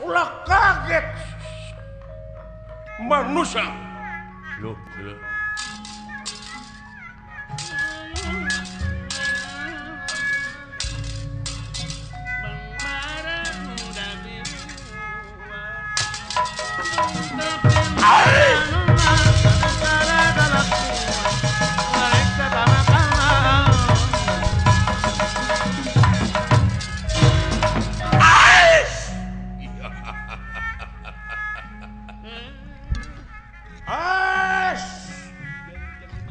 ulah kaget manusia lu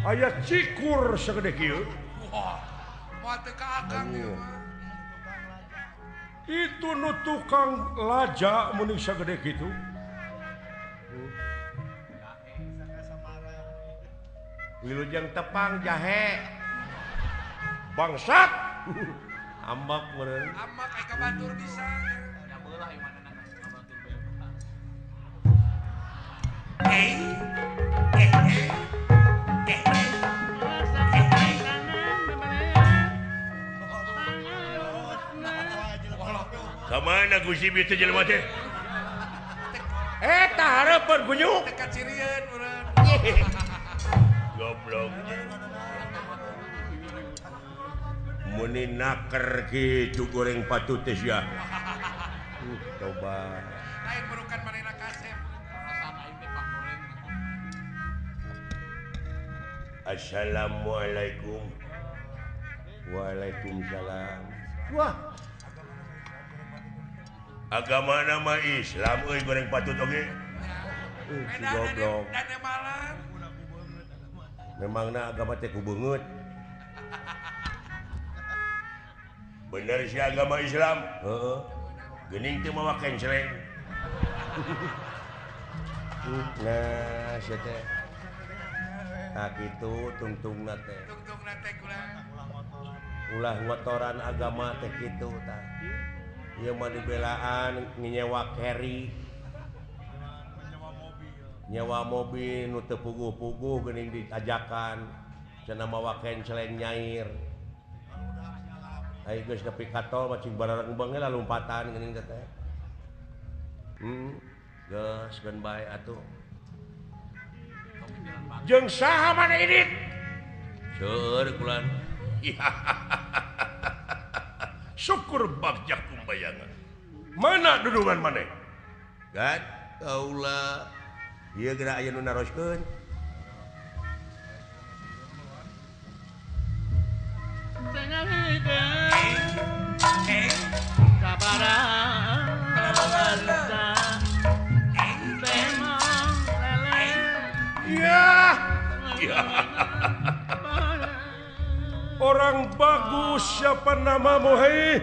aya cikur segede kieu. Wah, moal teu ka akang ieu mah. Itu nu tukang laja mun sagede kitu. Wilujeng tepang jahe. Bangsat. Ambak meureun. Ambak aya kabatur bisa. Ya beulah ieu manehna kabatur bae. Kamana Gusti bieu jelema teh? Eta hareupeun gunyuk. Dekat cirieun meureun. Goblok. Muni naker kitu goreng patut teh sia. Coba. Lain berukan manehna kasep. Perasaan aing teh Pak goreng. Assalamualaikum. Waalaikumsalam. Wah. Agama nama Islam euy goreng patut oge. Beda Goblok. dan malam. Memangna agama teh ku beungeut. Bener sih agama Islam. Heeh. Geuning teu mawa kenceleng. Nah, sia teh. Nah kitu tungtungna teh. Tungtungna teh kulang. Ulah ngotoran agama teh kitu tah. Ieu mah dibelaan nyewa carry. Nyewa mobil nu teu puguh-puguh geuning diajakan. Cenah mawa kenceleng nyair. Ai geus nepi ka tol macing barareng beung lah lompatan geuning teh. Geus keun bae atuh. Jeung saha maneh idit? Seueur kulan. Syukur bagjak kumbayangan. Mana dudungan maneh? Gad, kaula. Ieu geura aya nu naroskeun. Ya. Orang bagus siapa namamu hei?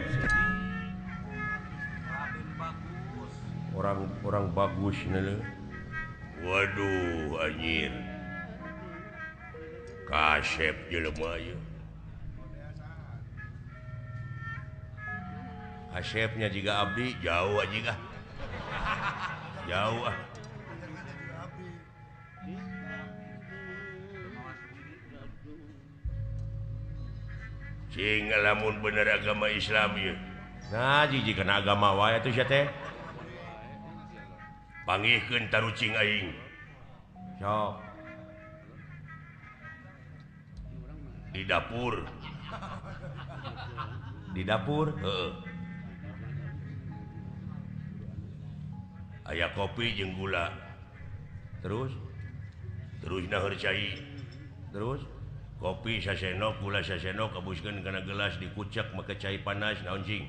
Orang bagus nih. Waduh anjir. Kasep jelema ieu. Kasepnya juga abdi jauh aja. Jauh ah. Cing lamun bener agama Islam ieu. Nah, jijikeun agama wae atuh sia teh. Pangihkeun tarucing aing. Sok. Di dapur. Di dapur? Heeh. Aya kopi jeung gula. Terus naeur cai. Terus kopi sasendok, gula sasendok, kabuskeun kana gelas dikucek make cai panas naon cing?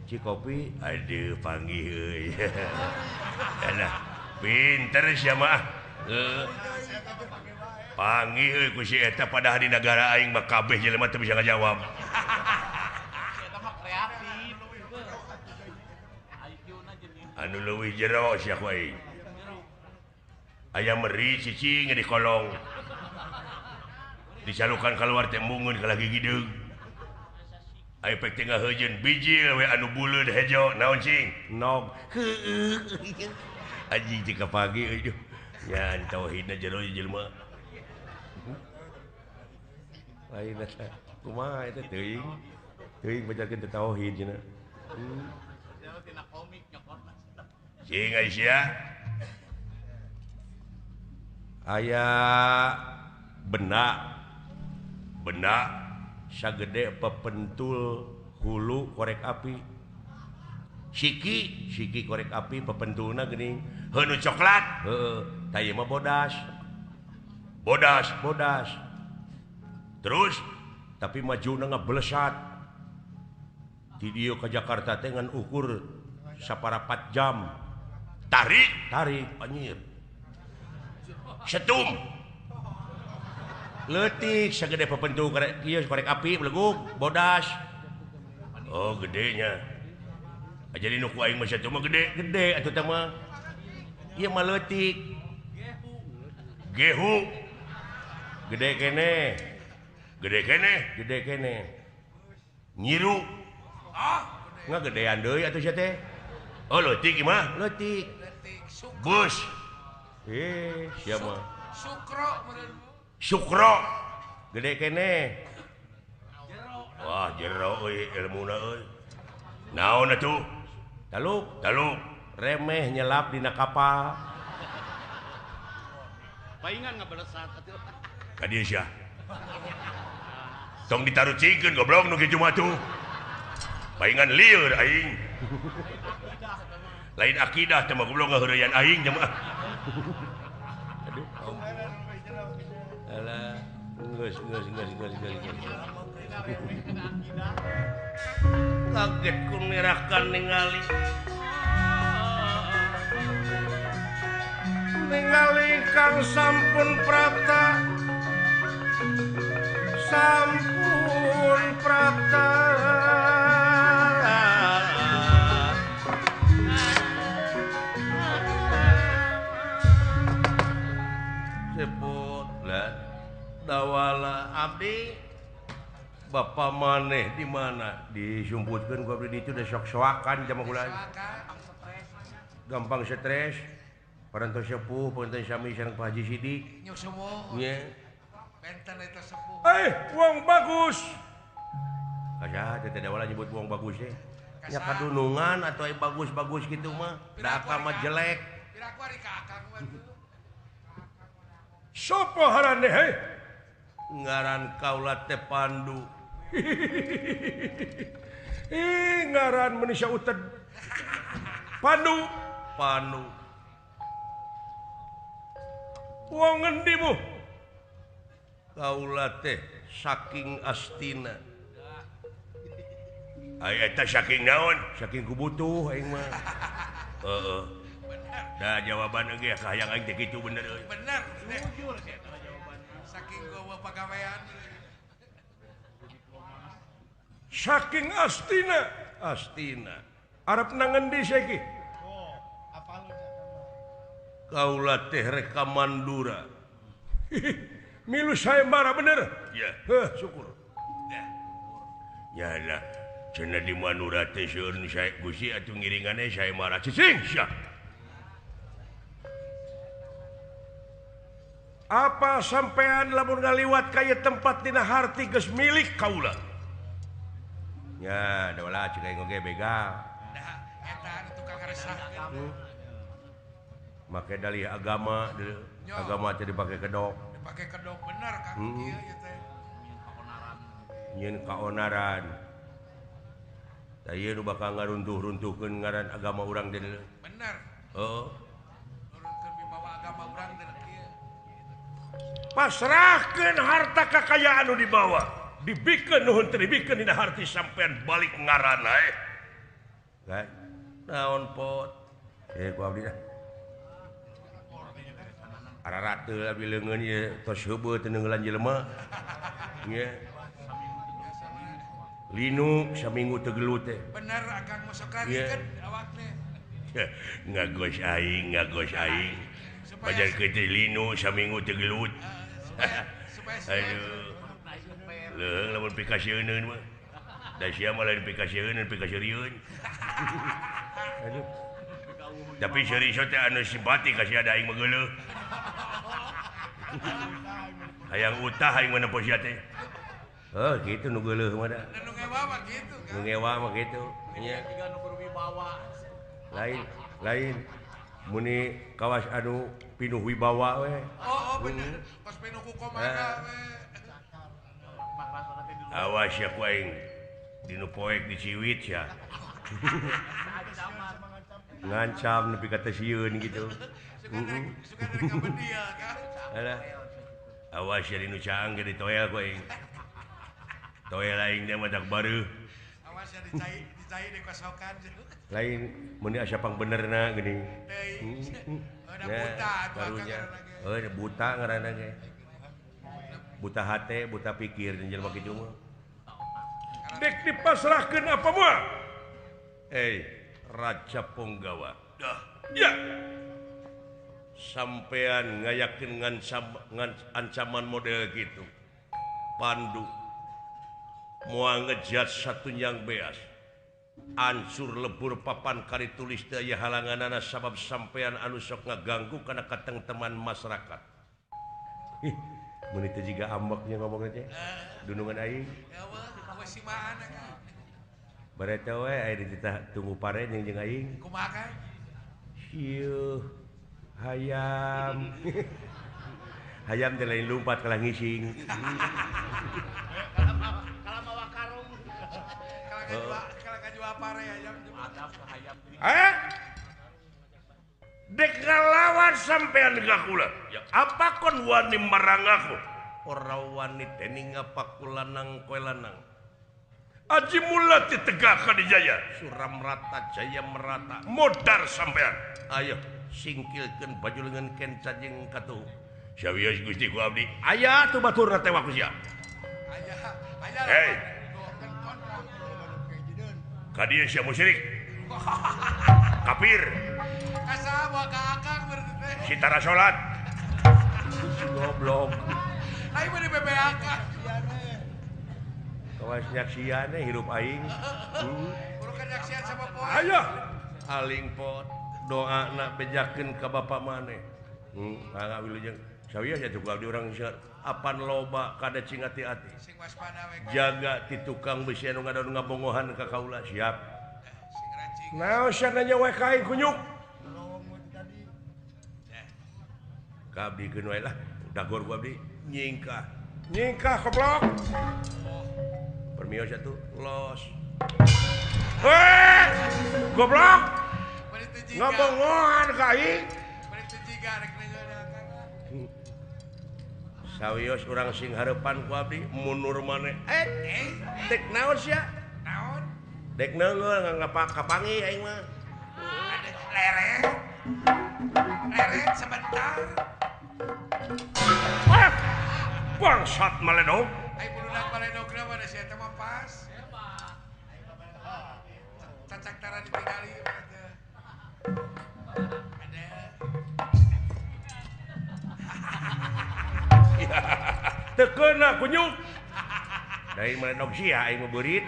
Ci kopi, aduh panggih euy. Enak. Pinter sia mah. Panggih euy ku si eta padahal di negara aing mah kabeh jelema teu bisa ngajawab. Eta mah kreatif. IQ-na jeung Anu leuwih jero sia ku aing. Aya meri cicing di kolong. Dicalukan keluar teh mungun ka lagi gideung. Aya pek tengah heujeun bijil we anu buleud hejo naon cing? Nog. Anjing tika pagi euy. Nya tauhidna jero jelema. Lain eta. Kumaha eta teuing? Teuing bacakeun tauhid cenah. tina komik nyokot. Cing Aisyah. Aya benak sagede pepentul hulu korek api. Siki korek api pepentulna geuning heuh coklat. Heeh, tah ieu mah bodas. Terus tapi majuna ngablesat. Di dieu ka Jakarta teh ngan ukur saparapat jam. Tarik anjir. Setum. Leutik sagede pepentul korek ieu korek api beleguk bodas. Oh gedenya. Jadi nu ku aing mah setum mah gede atuh teh mah. Ieu mah leutik. Gehu. Gede kene. Nyiru. Ngagedean deui atuh sia teh. Oh leutik ieu mah, leutik. Bus. Sia mah. Sukro. Gede kene. Wah, jero euy ilmuna euy. Naon atuh? Taluk. Remeh nyelap dina kapal. Paingan ngabalesat atuh. Ka dieu sia. Tong ditarucikeun goblok nu kitu mah tuh. Paingan lieur aing. Lain akidah teh mah goblok ngaheureuyan aing teh mah. Aduh. Alah, geus. Kaget ku mirahkan ningali Kang sampun prapta sebut lah dawala abdi Bapak maneh di mana disumputkeun ku abdi ditu da sok-soakan jam ulah gampang stres parantos sepuh punten sami sareng Pak Haji Sidik Nyuk sepuh. nya Benten eta sepuh. uang bagus kaca teh dawala nyebut uang bagus teh nya kadunungan atau bagus-bagus gitu mah da mah jelek Piraku ari ka akang mah tuh. sopo haraneh he ngaran kaula teh Pandu. Ngaran manusia uted Pandu. Wong ngendi mu? Kaula teh saking Astina. Aya eta saking naon? Saking kubutuh aing mah. Heeh. Da jawaban ge kahayang aing teh kitu bener euy. Bener. Jujur eta jawabanna. Saking gua pagawean. Saking Astina. Arep nang ngendi saiki? Kaula teh reka Mandura. Milu saya marah bener. Ya. Syukur. Ya lah. Cenah di Mandura teh seueun saya Gusti atuh ngiringane saya marah cicing sia. Apa sampean lamun ngaliwat ka ieu tempat dina harti geus milik kaula? Ya, da ulah cek aing oge begal. Nah, eta anu tukang resahkeun. Make dalih agama, agama teh dipake kedok. Dipake kedok bener Kang ieu teh. Nyeun kaonaran. Da ieu nu bakal ngaruntuh-runtuhkeun ngaran agama urang teh. Bener. Heeh. Nurunkeun wibawa agama urang teh kieu. Pasrahkeun harta kakayaan nu dibawa. Dibikeun nuhun teu dibikeun dina harti sampean balik ngaranna Kan? Naon pot? Ku abdi dah. Ararat teu abi leungeun ieu tos heubeut teu neunggelan jelema. Nya. Linu saminggu teu gelut teh. Bener akang mosok karikeun awak teh. Ngagos aing. Pajar teh linu saminggu teu gelut. Supaya Aduh. Leung lamun pikasieun mah. Da sia mah lain pikasieun pikasieun. Aduh. Tapi serius teh anu simpati ka sia da aing mah geuleuh. Hayang utah aing mah nempo sia teh. Oh, kitu nu geuleuh mah da. nu ngewa mah kitu kan. Nu ngewa mah kitu. Nya Tiga nu berwibawa. lain lain muni kawas anu pinuh wibawa we bener pas pinuh kumaha we awas ya ku aing dinu poek di Ciwit ya ngancam nepi ka teh sieun gitu suka ngereka dia kan alah awas ya dinu caang ge ditoel ku aing toel aing teh mah dak bareuh awas ya dicai di kosokan lain meni asa pang benerna geuning udah buta barunya buta ngaranna ge buta hate buta pikir jelema kitu mah dek dipasrahkeun apa moal Raja Punggawa dah ya sampean ngayakeun ngan ancaman model gitu Pandu moal ngejat satunyang beas ancur lebur papan kari tulis daya halanganana sabab sampean anu sok ngaganggu kana katengteman masyarakat. Mun itu juga ambaknya ngomongna teh. Dunungan aing. Ya weh, si mana kan. Bareta we aya dititah tunggu pare jeung aing. Kumaha kan? Ieuh. Hayam. Hayam teh lain lumpat kalah ngising. Kalau mawa karung. Kalau jual pare hayam. Dek ngalawan sampean gakula. Ya apa kon wani marang aku? Ora wani teh ngapakulanang koe lanang. Aji mulati tegak ka dijaya. Suram rata jaya merata. Modar sampean. Ayo singkilkeun baju leungeun kenca jeung katuh. Sawios Gusti ku abdi. Aya tuh baturna teh waku sia. Aya. Hei. Kadieu sia musyrik. Kafir. Kasawa ka akang berarti teh. Sitara salat. Goblok. Aing mah di BPAK. Kawas nyaksian hirup aing. Urukan nyaksian sama poe. Ayo. Aling pot doana bejakeun ka bapa maneh. Angga wilujeng sawios ya tukang di urang sieun. Apan loba kada cing ati-ati. Sing waspada we. Jaga ti tukang besi anu ngadon ngabongohan ka kaula siap. Sing rancing. Naon sananya we ka aing kunyuk? Kabdikeun wae lah. Dagor gua abdi nyingkah. Nyingkah goblok. Permios atuh los. Heh! Goblok. Bari teu jiga. Ngabongohan ka aing. Bari teu jiga rek nengeun akang. Sawios urang sing hareupan ku abdi mundur maneh. Dek naon sia? Naon? Dek neungeul kapangi aing mah. Ada leret. Leret sebentar. Bangsat maledog. Aing buludak baledogna mah sia teh mah pas. Cacak tara ditinggali ada. Teu keuna kunyuk. Dari maledog sia aing mah beurit.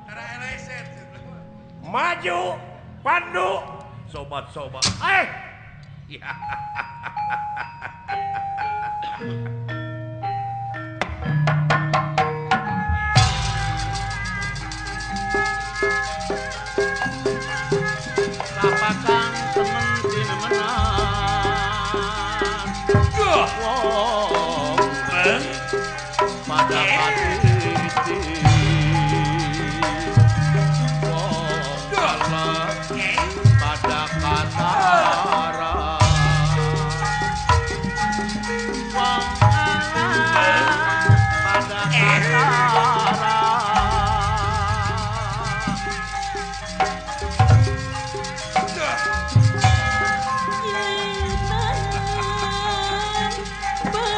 Tara eleset. Maju, Pandu, sobat-sobat. Ya. Lapakang temen tinemenan. Wong pada hati. Wong kalah pada katara. Wong kalah pada katara. Leman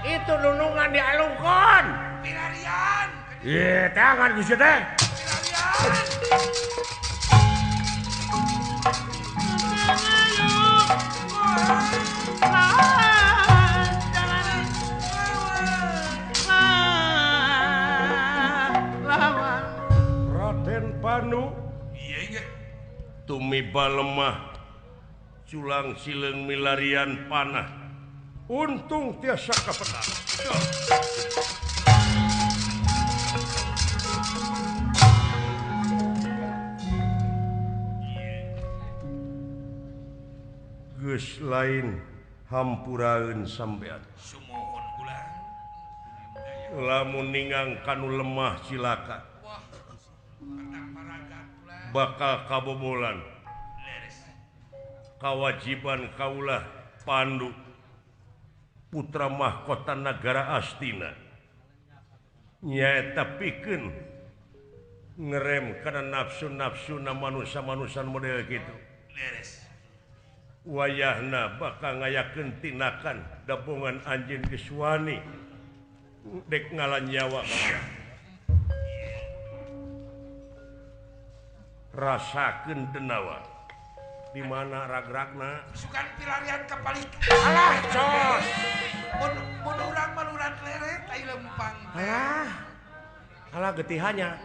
Itu nunungan dialungkan. Pilarian. Iya, tangan Gusti teh. Raden Panu. Iya. Tumiba lemah, culang sileng milarian panah. Untung tiasa kapenang. Geus lain hampuraeun sampean. Sumohon kula. Lamun ningang kanu lemah cilaka. Wah. Paragat kula. Bakal kabobolan. Leres. Kewajiban kaulah Pandu putra mahkota negara Astina nyata pikeun ngerem karena nafsu-nafsu manusia-manusia model gitu. Beres. Wayahna bakal ngayakeun tinakan dabungan anjeun geus wani dek ngalan nyawa. Rasakeun denawa. Di mana ragragna? Sugan pilarian kapalik. Alah, cos. Mun urang maluran leret ai lempang. Alah getihannya.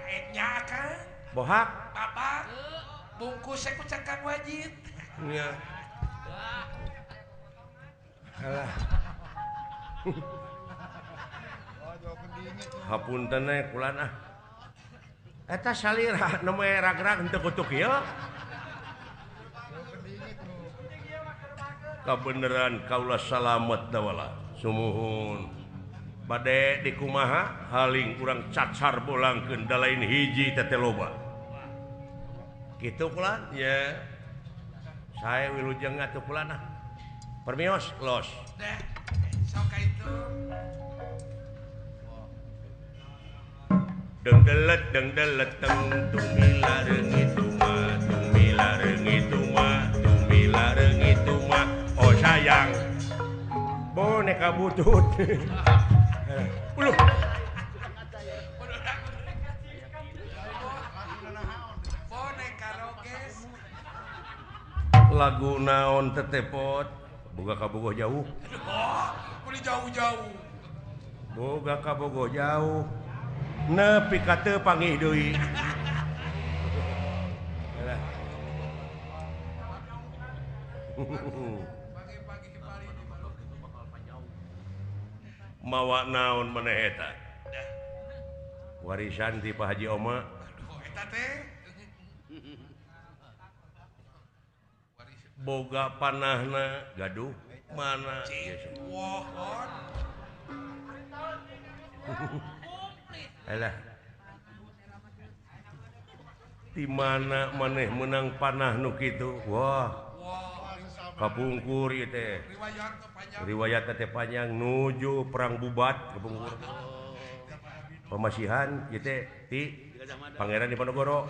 Eta kan. Bohak. Bapak. Bungkus ku cangkang wajib. Nya. Alah. Hapunten we kulan ah. Eta salira nu mah ragrag henteu kutuk ieu. Kabeneran kaula salamet da wala. Sumuhun. Bade di kumaha haling urang cacar bolangkeun da lain hiji teh loba. Kitu kulan? Ya. Saya wilujeng atuh kulan ah. Permios los. Deh. Sok itu. Deng delet teng tumila itu mah oh sayang boneka butut uluh Boneka roges. lagu naon tetepot boga kabogoh jauh Boleh jauh-jauh. boga kabogoh jauh nepi ka teu panggih deui. Pagi-pagi bali di malu. Mawa naon maneh eta? Warisan ti Pak Haji Oma. Aduh, eta teh. Boga panahna gaduh mana? Wohon. Alah. Di mana maneh menang panah nu kitu? Wah. Kapungkur ieu teh. Riwayat panjang. Riwayat teh panjang nuju perang bubat kapungkur. Pemasihan ieu teh ti Pangeran Diponegoro.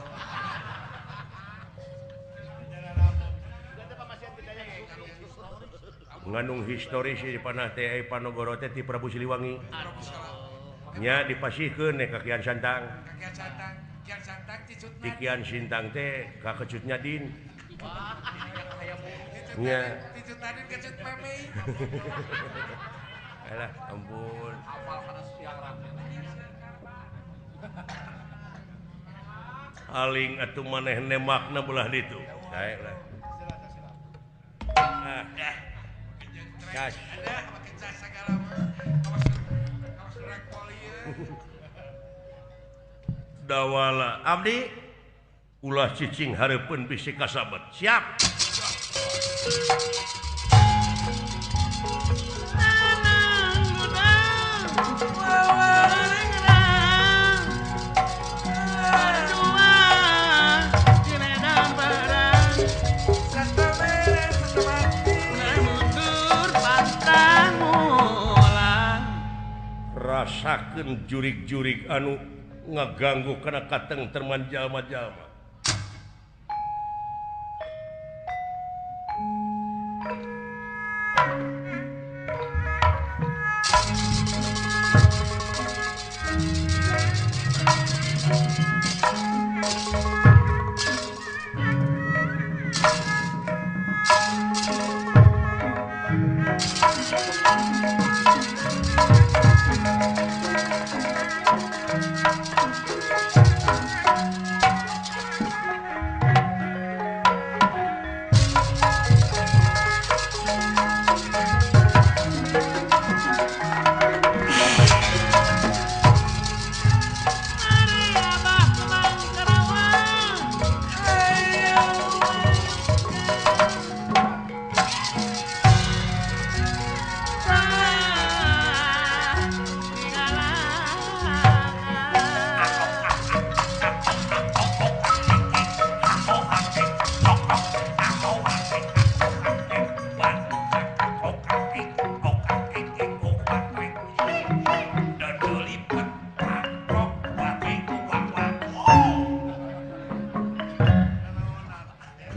Ngandung historis di panah teh Panogoro teh ti Prabu Siliwangi. Nya dipasihkeun ka Kian Santang. Kian Santang, Kian Santang cicutna. Di Kian Sintang teh ka Kecutnya Din. Nya. Cicutna kecut meme. Alah ampun. Aling atuh maneh nemakna belah ditu. Sae lah. Ah. Cas. Ada pakai jas segala mah. Kawas rek poli ieu. Dawala abdi ulah cicing hareupeun bisi kasabet. Siap. Rasakeun jurig-jurig anu ngaganggu kana kateng terman jalma-jalma.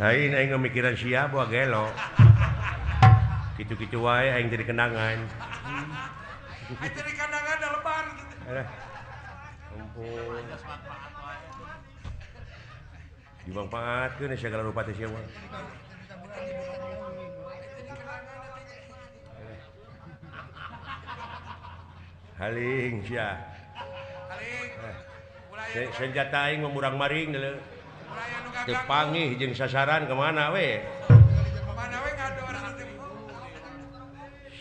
Aing ngemikiran siapa gelo. Gitu-gitu wae aing jadi kenangan. Aing jadi kandangan da lebar gitu. Alah. Ampun. Dimanfaatkeun segala rupa teh sia mah. Haling sia. Haling. Ulah Senjata aing memurang maring deuleu. nu Teu gagak. pangih jeung sasaran kemana we. Mana we ngado orang teh.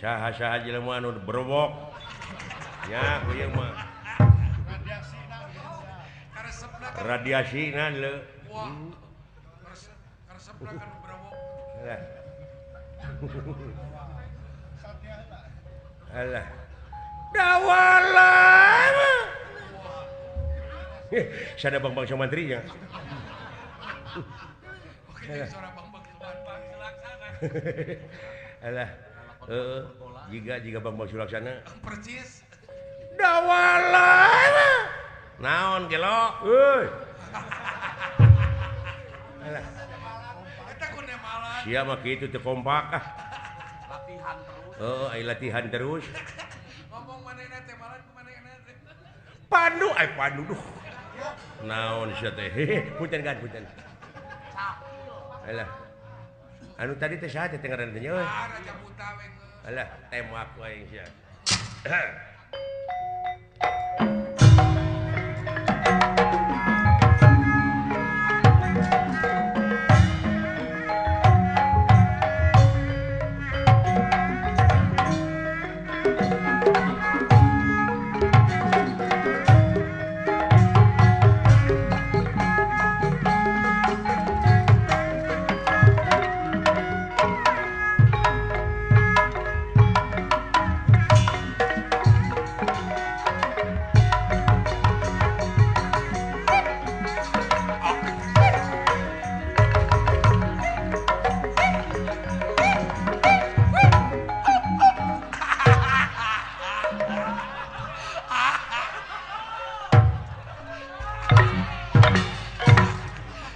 Saha-saha jelema anu berobok. Nya ieu mah Karesepna kan. radiasina deuleu. Wah. Karesepna kan berobok. Alah. Alah. Dawalan. Sada bang-bang mantrinya. Oke, jadi suara bang-bang Sulaksana. Alah. Jika bang-bang Sulaksana. Percis. Dawalan. Naon gelo? Euy. Alah. Eta kudu malah. Sia mah kitu teu kompak ah. Latihan terus. Ai latihan terus. Ngomong manehna teh malah ku manehna teh. Pandu duh. Naon sia teh? Punten kan punten. Alah. Anu tadi teh saha teh ngaranna teh euy? Ah, Raja Buta we. Alah, tembak wae sia.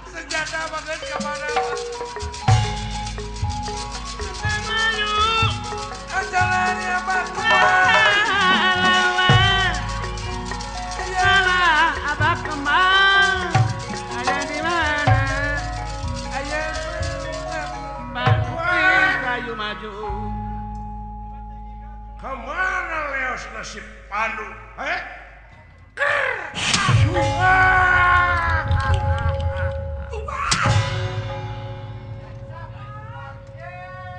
Senjata banget ke mana? Jalan ya Pak. Abah Kemal ada di mana? Ayo. Pak kayu maju. Kemana leos nasib Pandu?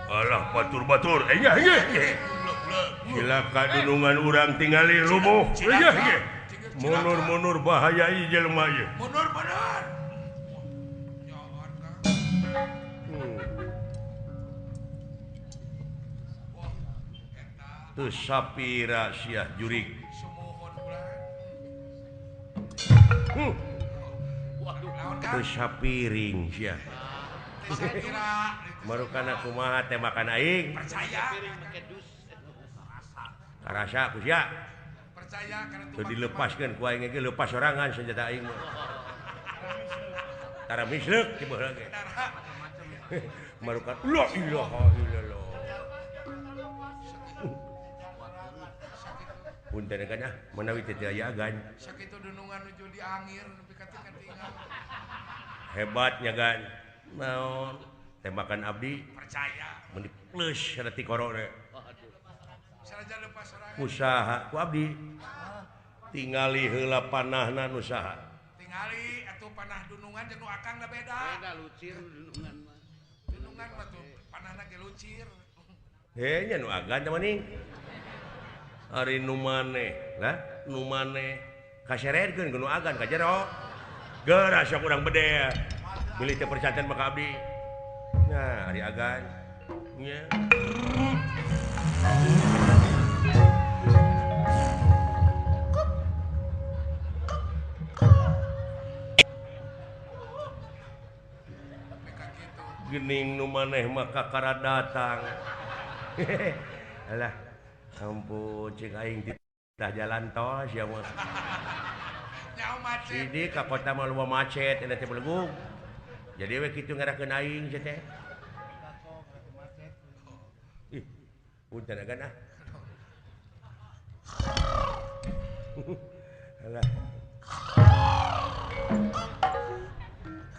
Alah batur-batur. Iya. Silakan dunungan urang tingali lumuh. Iya. Munur bahayai jelema ieu. Mundur benar. Ya Allah. Wah, eta Teu sapira sia jurig. sumuhun ulah. Lawan Teu kan? sapiring sia. Teh saya kira Marukana kumaha tembakan aing. percaya Karasa ku sia. percaya karena Teu dilepaskeun ku aing ge lepas sorangan senjata aing mah. Tara misleuk ti beula ge. Marukan la ilaha illallah. Punten kan ah menawi teu aya agan. sakitu dunungan nuju di angir nepi ka tinggal. Hebatnya gan. Naon tembakan abdi Percaya. mun plus sana ti korona. Saraja lepas sorangan. Usaha ku abdi. Tingali heula panahna nu saha. Tingali atuh panah dunungan jeung nu akang da beda. Beda lucir dunungan mah. Dunungan mah tuh panahna ge lucir. Nya nu agan teh maning. Ari nu maneh, lah nu maneh kasererekeun ku nu agan ka jero. Geura sok urang bede. Bilih teh percanten maka abdi. Nah, ari agan. Nya. Meka kitu. Gening nu maneh mah kakara datang. Alah, ampun cing aing titah jalan tol sia mah. Nyaho macet. Sidi ka kota mah loba macet eta teh belegug. Jadi we kitu ngarakeun aing teh. Ih, punten agan ah. Alah.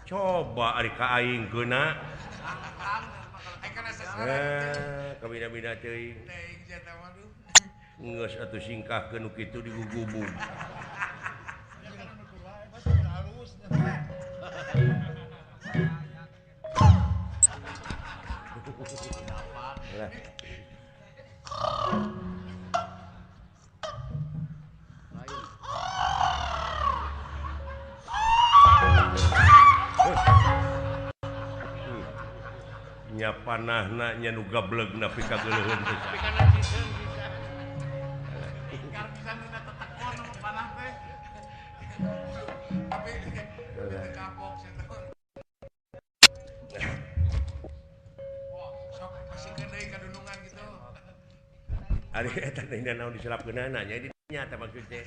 Coba ari ka aing geuna. Kabina-bina teuing. Geus atuh singkahkeun nu kitu digugubung. Nya panahna nya nu gableg nepi ka geuleuheun teh. Ari eta teh naon diselapkeunana nya di nya teh maksud teh.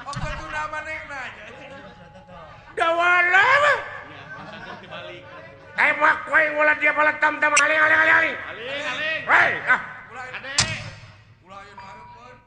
Oh, kudu manehna. Dawala mah. Tembak we ulah dia bala tam-tam aling. Hei, ah. Ade. Ulah ayeuna hareupeun.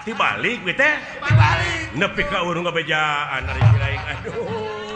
Dibalik we teh. Dibalik. Nepi ka urang ngabejaan ari si lain. Aduh.